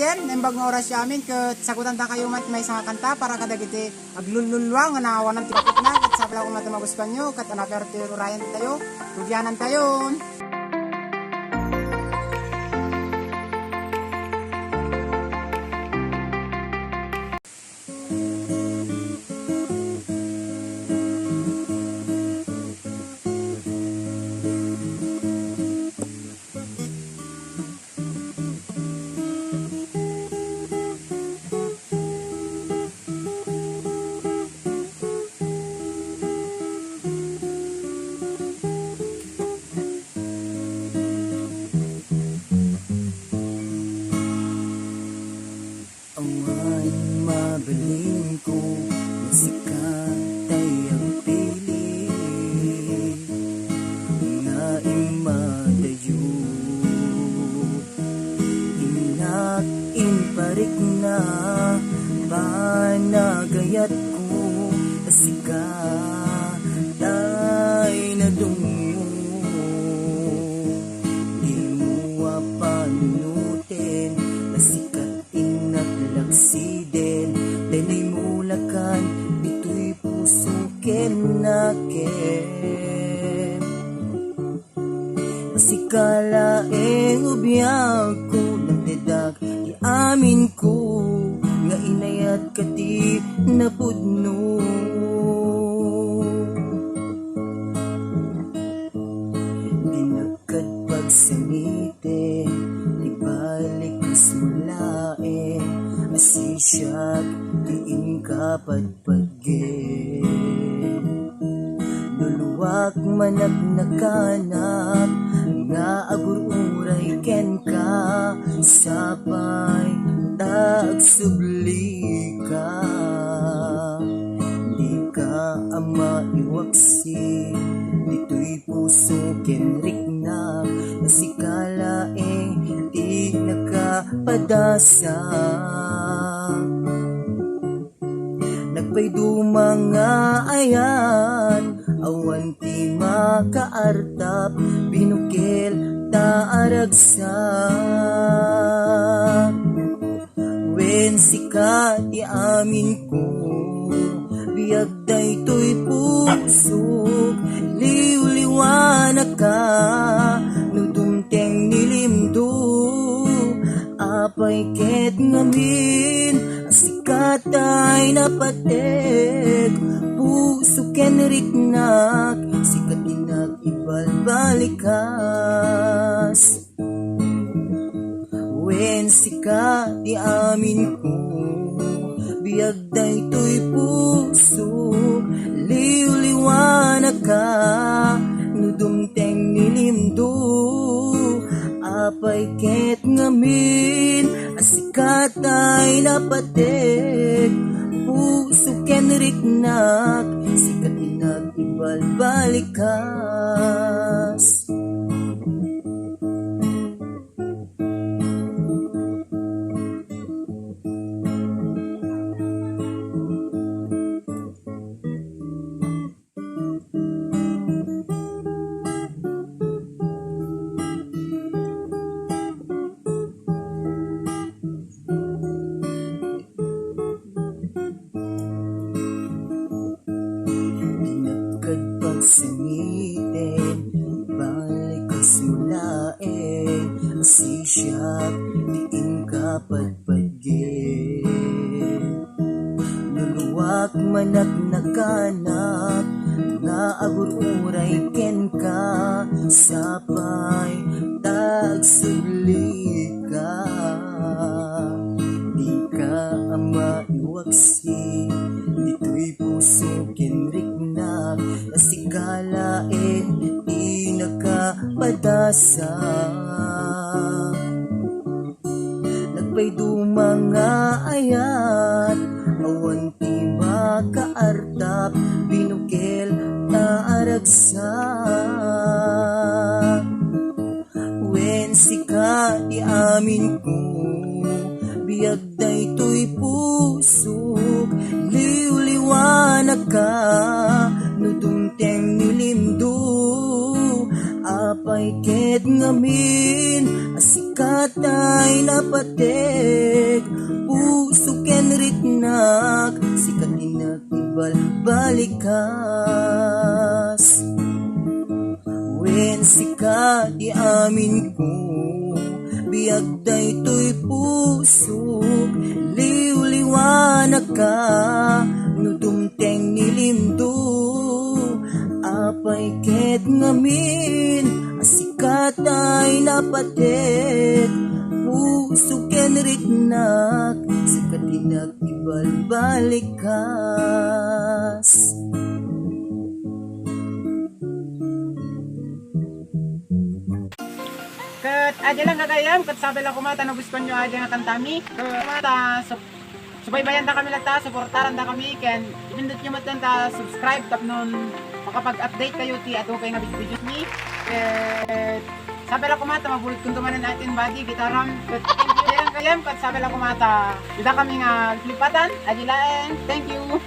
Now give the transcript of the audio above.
gayem, nembag nga oras siya amin, kat sagutan ta kayo mat may isang kanta para kadagiti aglululwang, nga naawa ng tipakit na, kat sabla kung magustuhan nyo, kat anapertiro rayan tayo, tugyanan tayo. Awan mabaling ko, sikat tayang pili nga imadayo. Inak inparik na panagayat ko, sikat tay na dungo. Di mo panunutin, sikat nagsiden, denay mulakan, ito'y puso kenaken. Masikala ubiyag ko, ng tedag, iamin ko, nga inayat kati na pudno. Dinagkat pagsamitin, ibalik ismulain, asisyak diin kapatpagin. Luluwak managnakanap nga agururay ken ka, sapay tagsubli ka. Di ka ama iwaksi, dito'y puso kenrik na, nasikalaeng di nakapadasa. Nagpaydumang nga ayan, awan ti makaartap, binukil taaragsak. Wen sikat iamin ko, biyag daytoy pusok, liw-liwanag ka, nudumteng nilimdo, apay ket ngamin, sikat ay napatek, puso ken riknak, sikat inag ibalbalikas. Wen sikat iamin ko, biyag daytoy pusok, liw-liwanag ka, nudumteng nilimdo, apay ket ngamin, asikat ay napatek, puso ken riknak, sikat inag ibalbalikas. Sangitin, balik kasmulain, asisyak, diin kapatpagin. Luluwak managnakanap, nga agururay ken ka, sapay tagsubli ka. Di ka ama iwaksi, dito'y puso kenriknak, nasikalain di nakapadasa. Nagpaydumang nga ayat, awan ti makaartap, binukil taaragsak. Wen sikat iamin ko, biyag daytoy pusok, liw-liwanag ka, nudumteng nilimdo, apay ket ngamin, asik sikat ay napatig, puso ken ritnak, sikat inakibal balikas. Wen sikat di amin ko, biag daytoy pusok, liw-liwanag ka, nudumteng nilimdo, apay ket ngamin, asikat ay napatet, puso ken ritnak, sikat inakibal balikas. Kat adya lang kagayam, kat sabi lang kumata na gusto nyo adya nga kantami. Kumata, subaybayan da kami lata, supportaran da kami, ken ipindot nyo matan ta subscribe tap nun makapag-update kayo ti ato kayo nga videos ni. Sabi lang kumata, mabulit kung tumanan natin body, gitaram. Kat adya lang kagayam, kat sabi lang kumata, ida kami nga lipatan, adya lang, thank you.